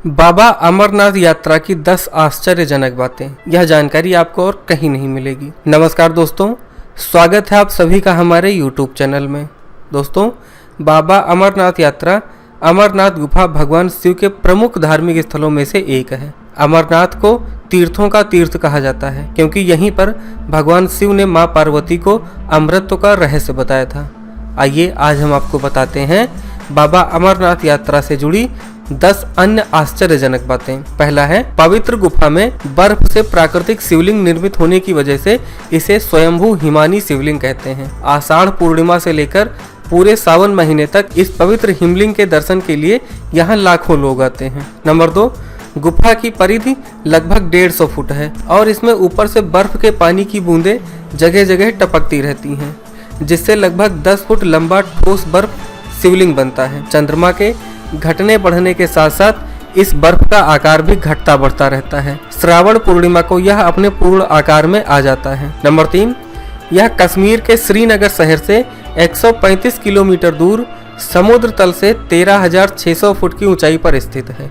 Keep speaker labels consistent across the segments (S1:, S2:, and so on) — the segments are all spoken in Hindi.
S1: बाबा अमरनाथ यात्रा की 10 आश्चर्यजनक बातें। यह जानकारी आपको और कहीं नहीं मिलेगी। नमस्कार दोस्तों, स्वागत है आप सभी का हमारे YouTube चैनल में। दोस्तों, बाबा अमरनाथ यात्रा अमरनाथ गुफा भगवान शिव के प्रमुख धार्मिक स्थलों में से एक है। अमरनाथ को तीर्थों का तीर्थ कहा जाता है क्योंकि यहीं पर भगवान शिव ने मां पार्वती को अमृत का रहस्य बताया था। आइए आज हम आपको बताते हैं बाबा अमरनाथ यात्रा से जुड़ी 10 अन्य आश्चर्यजनक बातें। पहला है, पवित्र गुफा में बर्फ से प्राकृतिक शिवलिंग निर्मित होने की वजह से इसे स्वयंभू हिमानी शिवलिंग कहते हैं। आषाढ़ पूर्णिमा से लेकर पूरे सावन महीने तक इस पवित्र हिमलिंग के दर्शन के लिए यहाँ लाखों लोग आते हैं। नंबर 2, गुफा की परिधि लगभग 150 फुट है और इसमें ऊपर से बर्फ के पानी की बूंदें जगह जगह टपकती रहती हैं, जिससे लगभग 10 फुट लंबा ठोस बर्फ शिवलिंग बनता है। चंद्रमा के घटने बढ़ने के साथ साथ इस बर्फ का आकार भी घटता बढ़ता रहता है। श्रावण पूर्णिमा को यह अपने पूर्ण आकार में आ जाता है। नंबर 3, यह कश्मीर के श्रीनगर शहर से 135 किलोमीटर दूर समुद्र तल से 13,600 फुट की ऊंचाई पर स्थित है।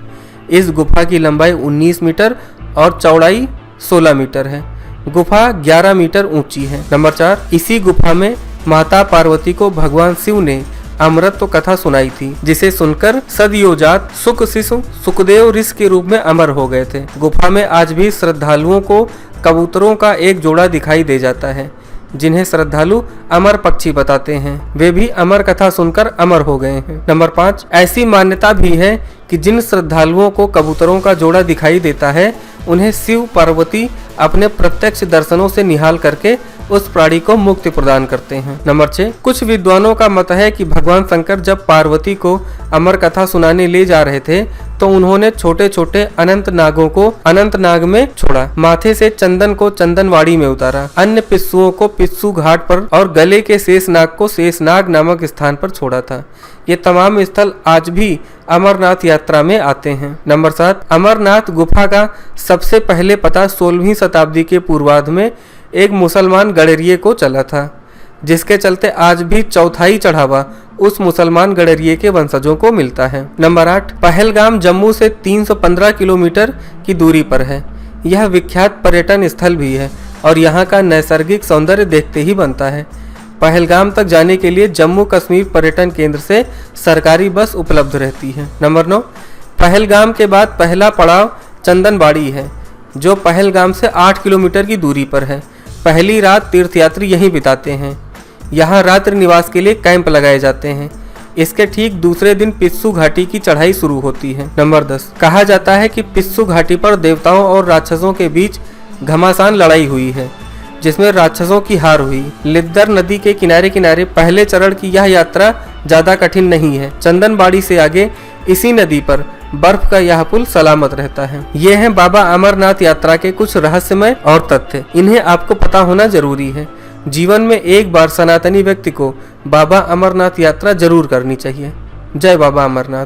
S1: इस गुफा की लंबाई 19 मीटर और चौड़ाई 16 मीटर है। गुफा 11 मीटर ऊंची है। नंबर 4, इसी गुफा में माता पार्वती को भगवान शिव ने अमृत कथा सुनाई थी, जिसे सुनकर सदयोजात सुख शिशु सुखदेव ऋषि के रूप में अमर हो गए थे। गुफा में आज भी श्रद्धालुओं को कबूतरों का एक जोड़ा दिखाई दे जाता है, जिन्हें श्रद्धालु अमर पक्षी बताते हैं। वे भी अमर कथा सुनकर अमर हो गए हैं। नंबर 5, ऐसी मान्यता भी है कि जिन श्रद्धालुओं को कबूतरों का जोड़ा दिखाई देता है, उन्हें शिव पार्वती अपने प्रत्यक्ष दर्शनों से निहाल करके उस प्राणी को मुक्ति प्रदान करते हैं। नंबर 6, कुछ विद्वानों का मत है कि भगवान शंकर जब पार्वती को अमर कथा सुनाने ले जा रहे थे तो उन्होंने छोटे छोटे अनंत नागों को अनंतनाग में छोड़ा, माथे से चंदन को चंदनवाड़ी में उतारा, अन्य पिस्सुओं को पिस्सू घाट पर और गले के शेषनाग को शेषनाग नामक स्थान पर छोड़ा था। ये तमाम स्थल आज भी अमरनाथ यात्रा में आते हैं। नंबर 7, अमरनाथ गुफा का सबसे पहले पता 16वीं शताब्दी के पूर्वार्ध में एक मुसलमान गडरिये को चला था, जिसके चलते आज भी चौथाई चढ़ावा उस मुसलमान गडरिये के वंशजों को मिलता है। नंबर 8, पहलगाम जम्मू से 315 किलोमीटर की दूरी पर है। यह विख्यात पर्यटन स्थल भी है और यहाँ का नैसर्गिक सौंदर्य देखते ही बनता है। पहलगाम तक जाने के लिए जम्मू कश्मीर पर्यटन केंद्र से सरकारी बस उपलब्ध रहती है। नंबर 9, पहलगाम के बाद पहला पड़ाव चंदनबाड़ी है, जो पहलगाम से 8 किलोमीटर की दूरी पर है। पहली रात तीर्थयात्री यहीं बिताते हैं। यहाँ रात्रि निवास के लिए कैंप लगाए जाते हैं। इसके ठीक दूसरे दिन पिस्सू घाटी की चढ़ाई शुरू होती है। नंबर 10, कहा जाता है कि पिस्सू घाटी पर देवताओं और राक्षसों के बीच घमासान लड़ाई हुई है, जिसमें राक्षसों की हार हुई। लिद्दर नदी के किनारे किनारे पहले चरण की यह यात्रा ज्यादा कठिन नहीं है। चंदनबाड़ी से आगे इसी नदी पर बर्फ का यह पुल सलामत रहता है। ये हैं बाबा अमरनाथ यात्रा के कुछ रहस्यमय और तथ्य। इन्हें आपको पता होना जरूरी है। जीवन में एक बार सनातनी व्यक्ति को बाबा अमरनाथ यात्रा जरूर करनी चाहिए। जय बाबा अमरनाथ।